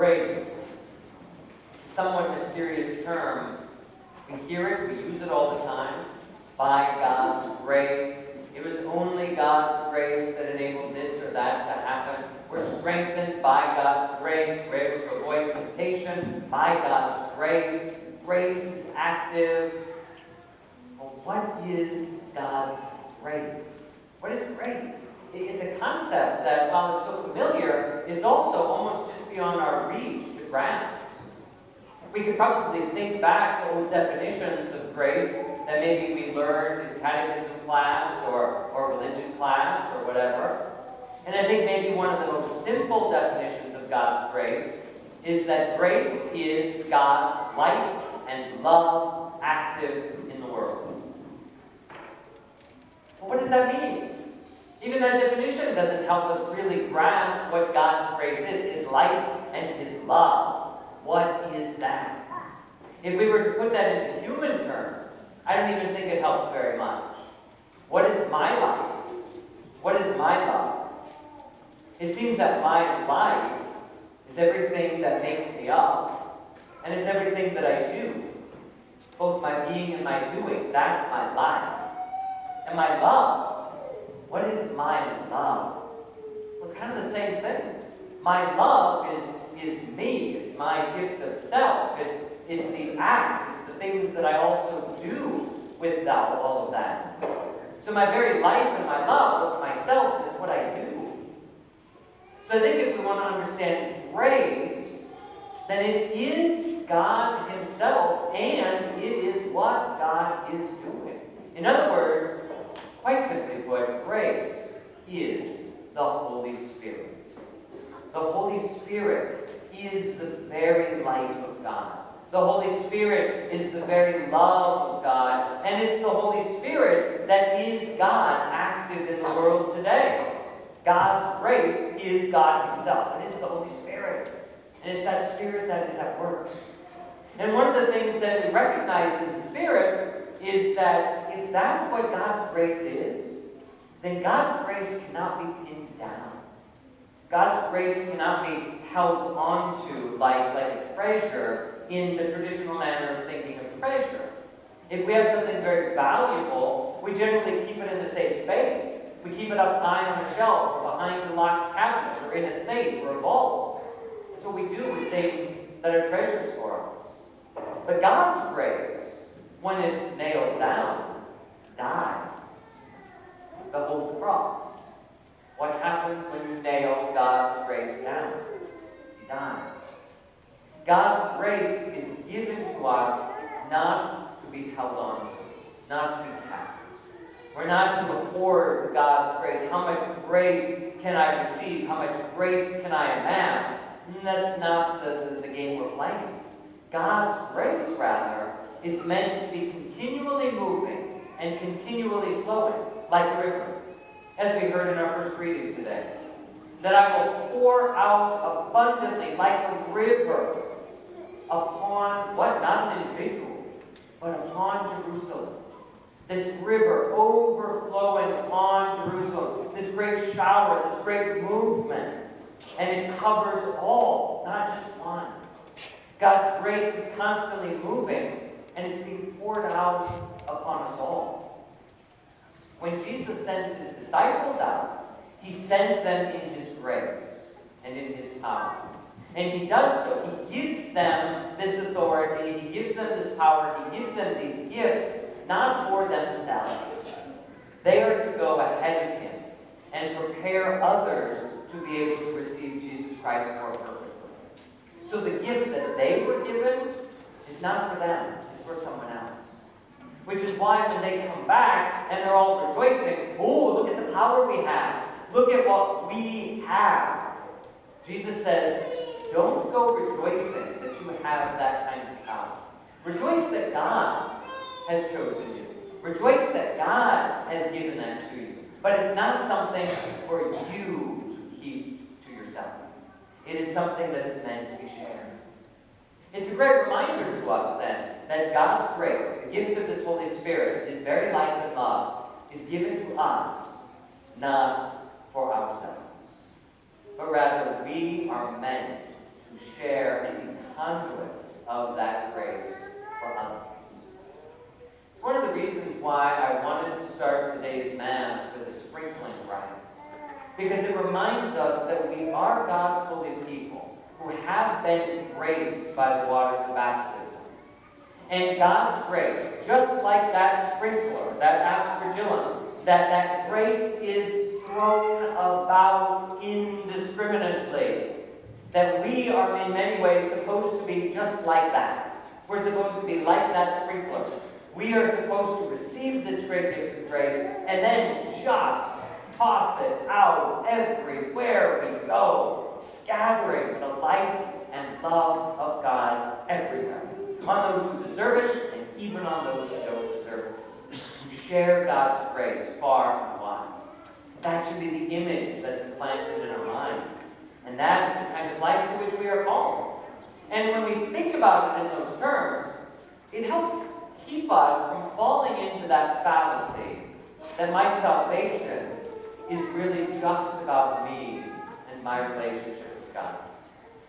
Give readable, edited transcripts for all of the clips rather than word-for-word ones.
grace, somewhat mysterious term. We hear it, we use it all the time. By God's grace. It was only God's grace that enabled this or that to happen. We're strengthened by God's grace. We're able to avoid temptation by God's grace. Grace is active. But what is God's grace? What is grace? It's a concept that, while it's so familiar, is also almost just beyond our reach to grasp. We could probably think back to old definitions of grace that maybe we learned in catechism class or religion class or whatever. And I think maybe one of the most simple definitions of God's grace is that grace is God's life and love active in the world. Well, what does that mean? Even that definition doesn't help us really grasp what God's grace is, His life and His love. What is that? If we were to put that into human terms, I don't even think it helps very much. What is my life? What is my love? It seems that my life is everything that makes me up, and it's everything that I do. Both my being and my doing, that's my life. And my love, what is my love? Well, it's kind of the same thing. My love is me. It's my gift of self. It's the act. It's the things that I also do with all of that. So my very life and my love of myself is what I do. So I think if we want to understand grace, then it is God Himself, and it is what God is doing. In other words, quite simply put, grace is the Holy Spirit. The Holy Spirit is the very life of God. The Holy Spirit is the very love of God. And it's the Holy Spirit that is God active in the world today. God's grace is God Himself. It is the Holy Spirit. And it's that Spirit that is at work. And one of the things that we recognize in the Spirit is that if that's what God's grace is, then God's grace cannot be pinned down. God's grace cannot be held onto like a treasure in the traditional manner of thinking of treasure. If we have something very valuable, we generally keep it in a safe space. We keep it up high on a shelf or behind a locked cabinet or in a safe or a vault. That's what we do with things that are treasures for us. But God's grace, when it's nailed down, dies. Behold the cross. What happens when you nail God's grace down? He dies. God's grace is given to us not to be held on to, not to be kept. We're not to hoard God's grace. How much grace can I receive? How much grace can I amass? That's not the game we're playing. God's grace, rather, is meant to be continually moving and continually flowing, like a river, as we heard in our first reading today. That I will pour out abundantly, like a river, upon what? Not an individual, but upon Jerusalem. This river overflowing upon Jerusalem. This great shower, this great movement. And it covers all, not just one. God's grace is constantly moving, and it's being poured out upon us all. When Jesus sends His disciples out, He sends them in His grace and in His power. And He does so. He gives them this authority. He gives them this power. He gives them these gifts, not for themselves. They are to go ahead of Him and prepare others to be able to receive Jesus Christ more perfectly. So the gift that they were given is not for them. It's for someone else. Which is why when they come back and they're all rejoicing, oh, look at the power we have. Look at what we have. Jesus says, don't go rejoicing that you have that kind of power. Rejoice that God has chosen you. Rejoice that God has given that to you. But it's not something for you to keep to yourself. It is something that is meant to be shared. It's a great reminder to us then that God's grace, the gift of this Holy Spirit, His very life and love, is given to us, not for ourselves. But rather, we are meant to to share and be conduits of that grace for others. It's one of the reasons why I wanted to start today's Mass with a sprinkling rite, because it reminds us that we are God's holy people who have been graced by the waters of baptism. And God's grace, just like that sprinkler, that aspergillum, that grace is thrown about indiscriminately. That we are in many ways supposed to be just like that. We're supposed to be like that sprinkler. We are supposed to receive this great gift of grace and then just toss it out everywhere we go, scattering the life and love of God everywhere. On those who deserve it, and even on those who don't deserve it. To share God's grace far and wide. That should be the image that's implanted in our minds. And that is the kind of life to which we are called. And when we think about it in those terms, it helps keep us from falling into that fallacy that my salvation is really just about me and my relationship with God.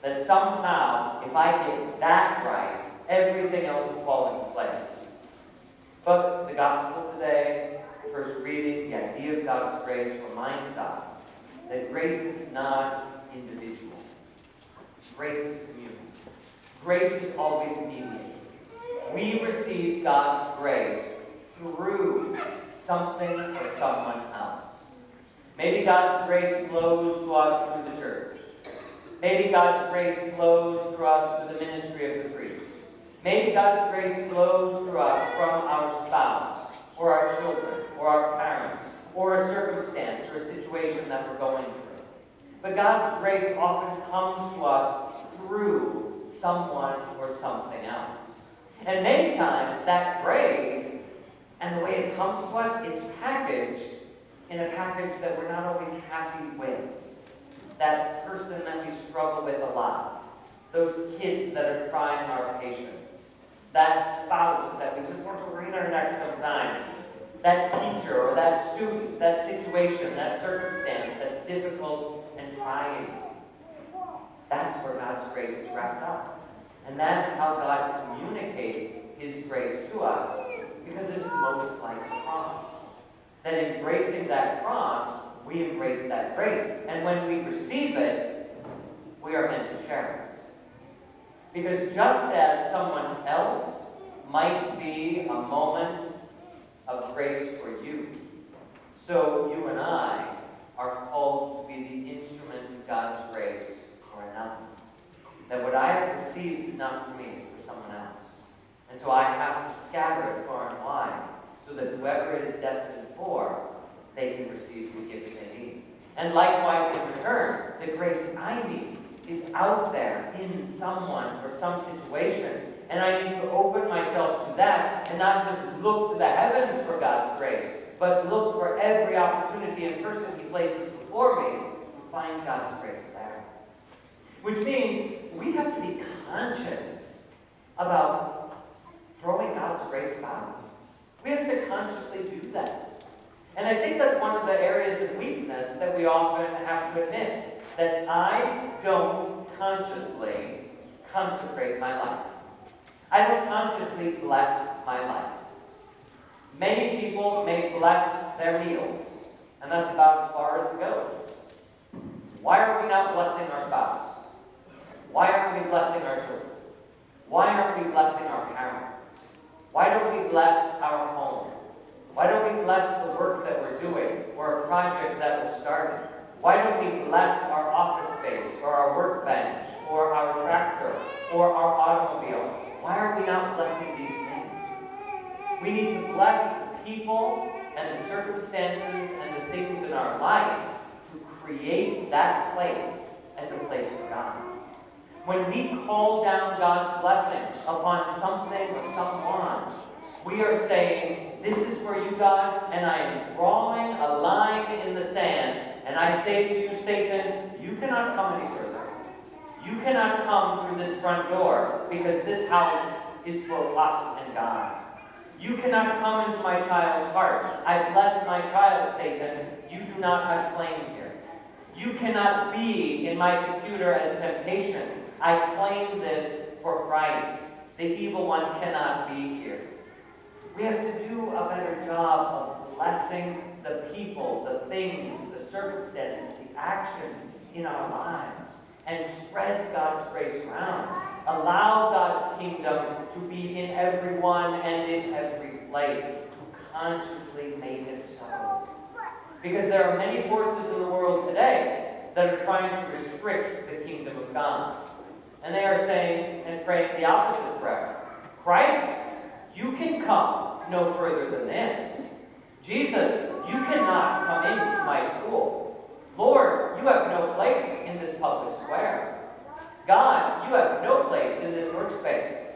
That somehow, if I get that right, everything else will fall into place. But the gospel today, the first reading, the idea of God's grace reminds us that grace is not individual. Grace is communal. Grace is always mediated. We receive God's grace through something or someone else. Maybe God's grace flows to us through the church. Maybe God's grace flows through us through the ministry of the priest. Maybe God's grace flows through us from our spouse, or our children, or our parents, or a circumstance or a situation that we're going through. But God's grace often comes to us through someone or something else. And many times that grace and the way it comes to us, it's packaged in a package that we're not always happy with. That person that we struggle with a lot. Those kids that are trying our patience. That spouse that we just want to wring our neck sometimes. That teacher or that student, that situation, that circumstance that's difficult and trying. That's where God's grace is wrapped up. And that's how God communicates His grace to us, because it's most like the cross. That embracing that cross, we embrace that grace. And when we receive it, we are meant to share it. Because just as someone else might be a moment of grace for you, so you and I are called to be the instrument of God's grace for another. That what I have received is not for me, it's for someone else. And so I have to scatter it far and wide, so that whoever it is destined for, they can receive the gift they need. And likewise, in return, the grace I need is out there in someone or some situation. And I need to open myself to that and not just look to the heavens for God's grace, but look for every opportunity and person He places before me to find God's grace there. Which means we have to be conscious about throwing God's grace out. We have to consciously do that. And I think that's one of the areas of weakness that we often have to admit, that I don't consciously consecrate my life. I don't consciously bless my life. Many people may bless their meals, and that's about as far as it goes. Why are we not blessing our spouse? Why aren't we blessing our children? Why aren't we blessing our parents? Why don't we bless our home? Why don't we bless the work that we're doing or a project that we're starting? Why don't we bless our office space or our workbench or our tractor or our automobile? Why are we not blessing these things? We need to bless the people and the circumstances and the things in our life to create that place as a place for God. When we call down God's blessing upon something or someone, we are saying, this is for you, God, and I am drawing a line in the sand. And I say to you, Satan, you cannot come any further. You cannot come through this front door, because this house is for us and God. You cannot come into my child's heart. I bless my child, Satan. You do not have claim here. You cannot be in my computer as temptation. I claim this for Christ. The evil one cannot be here. We have to do a better job of blessing the people, the things, the circumstances, the actions in our lives, and spread God's grace around. Allow God's kingdom to be in everyone and in every place, to consciously make it so. Because there are many forces in the world today that are trying to restrict the kingdom of God. And they are saying and praying the opposite prayer. Christ, you can come no further than this. Jesus, you cannot come into my school. Lord, you have no place in this public square. God, you have no place in this workspace.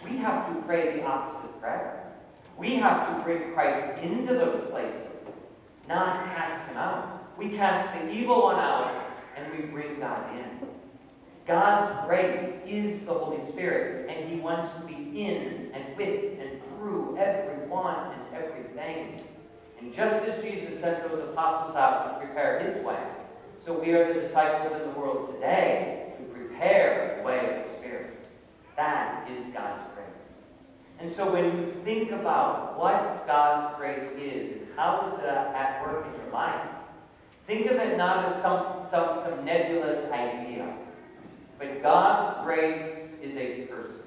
We have to pray the opposite prayer. We have to bring Christ into those places, not cast him out. We cast the evil one out and we bring God in. God's grace is the Holy Spirit, and he wants to be in and with and through everyone and everything. And just as Jesus sent those apostles out to prepare his way, so we are the disciples in the world today to prepare the way of the Spirit. That is God's grace. And so when you think about what God's grace is and how is it at work in your life, think of it not as some nebulous idea. But God's grace is a person.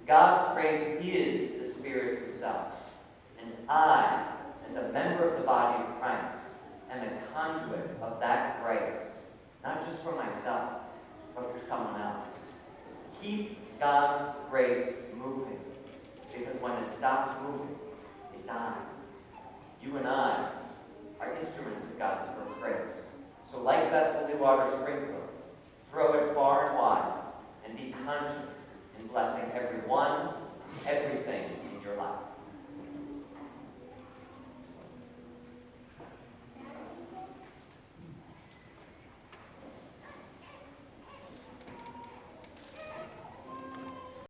God's grace is the Spirit himself. And I, as a member of the body of Christ, am a conduit of that grace. Not just for myself, but for someone else. Keep God's grace moving. Because when it stops moving, it dies. You and I are instruments of God's grace. So like that holy water sprinkler, throw it far and wide, and be conscious in blessing everyone, everything in your life.